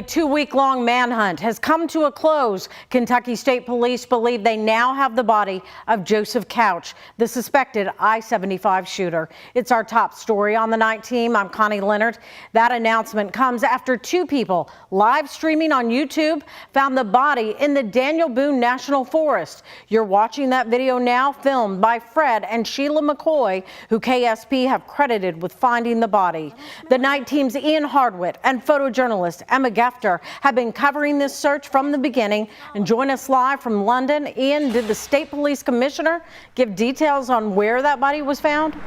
A 2-week-long manhunt has come to a close. Kentucky State Police believe they now have the body of Joseph Couch, the suspected I-75 shooter. It's our top story on the night team. I'm Connie Leonard. That announcement comes after 2 people live streaming on YouTube found the body in the Daniel Boone National Forest. You're watching that video now, filmed by Fred and Sheila McCoy, who KSP have credited with finding the body. The night team's Ian Hardwitt and photojournalist Emma have been covering this search from the beginning. And join us live from London. Ian, did the state police commissioner give details on where that body was found?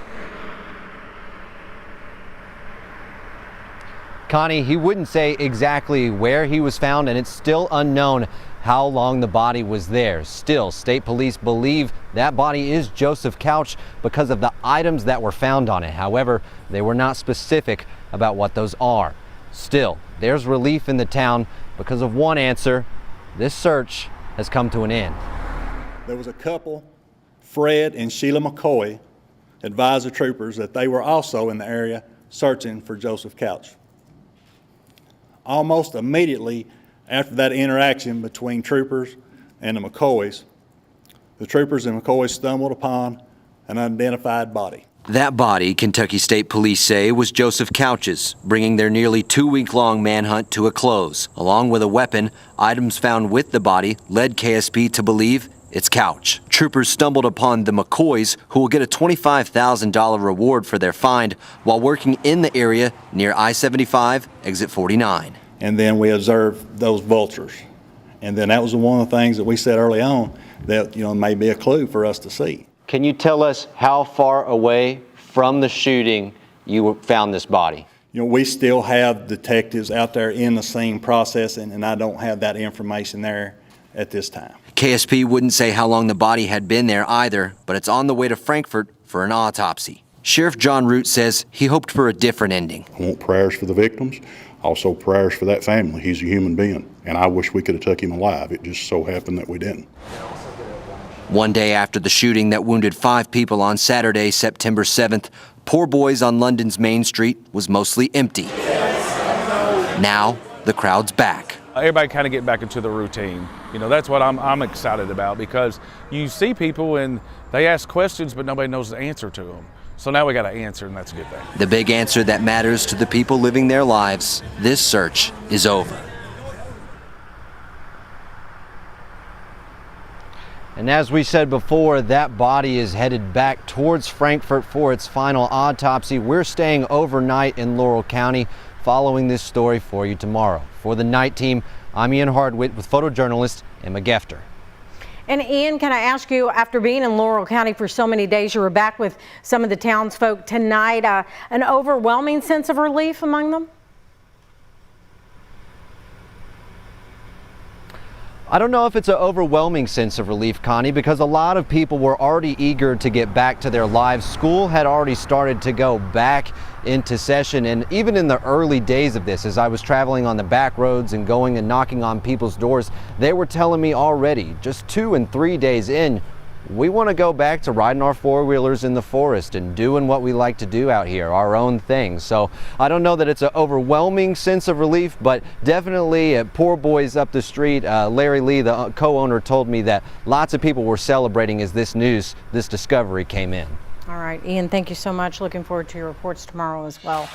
Connie, he wouldn't say exactly where he was found, and it's still unknown how long the body was there. Still, state police believe that body is Joseph Couch because of the items that were found on it. However, they were not specific about what those are. Still, there's relief in the town because of one answer. This search has come to an end. There was a couple, Fred and Sheila McCoy, advised the troopers that they were also in the area searching for Joseph Couch. Almost immediately after that interaction between troopers and the McCoys, the troopers and McCoys stumbled upon an unidentified body. That body, Kentucky State Police say, was Joseph Couch's, bringing their nearly 2-week-long manhunt to a close. Along with a weapon, items found with the body led KSP to believe it's Couch. Troopers stumbled upon the McCoys, who will get a $25,000 reward for their find while working in the area near I-75, exit 49. And then we observed those vultures. And then that was one of the things that we said early on that, may be a clue for us to see. Can you tell us how far away from the shooting you found this body? We still have detectives out there in the scene processing, and I don't have that information there at this time. KSP wouldn't say how long the body had been there either, but it's on the way to Frankfort for an autopsy. Sheriff John Root says he hoped for a different ending. I want prayers for the victims, also prayers for that family. He's a human being, and I wish we could have took him alive. It just so happened that we didn't. One day after the shooting that wounded 5 people on Saturday, September 7th, Poor Boys on London's Main Street was mostly empty. Now, the crowd's back. Everybody kind of get back into the routine. That's what I'm excited about, because you see people and they ask questions, but nobody knows the answer to them. So now we got an answer, and that's a good thing. The big answer that matters to the people living their lives: this search is over. And as we said before, that body is headed back towards Frankfort for its final autopsy. We're staying overnight in Laurel County, following this story for you tomorrow. For the night team, I'm Ian Hardwitt with photojournalist Emma Gefter. And Ian, can I ask you, after being in Laurel County for so many days, you were back with some of the townsfolk tonight, an overwhelming sense of relief among them? I don't know if it's an overwhelming sense of relief, Connie, because a lot of people were already eager to get back to their lives. School had already started to go back into session, and even in the early days of this, as I was traveling on the back roads and going and knocking on people's doors, they were telling me already, just 2 and 3 days in, we want to go back to riding our 4-wheelers in the forest and doing what we like to do out here, our own thing. So I don't know that it's an overwhelming sense of relief, but definitely at Poor Boys up the street, Larry Lee, the co-owner, told me that lots of people were celebrating as this discovery came in. All right, Ian, thank you so much. Looking forward to your reports tomorrow as well.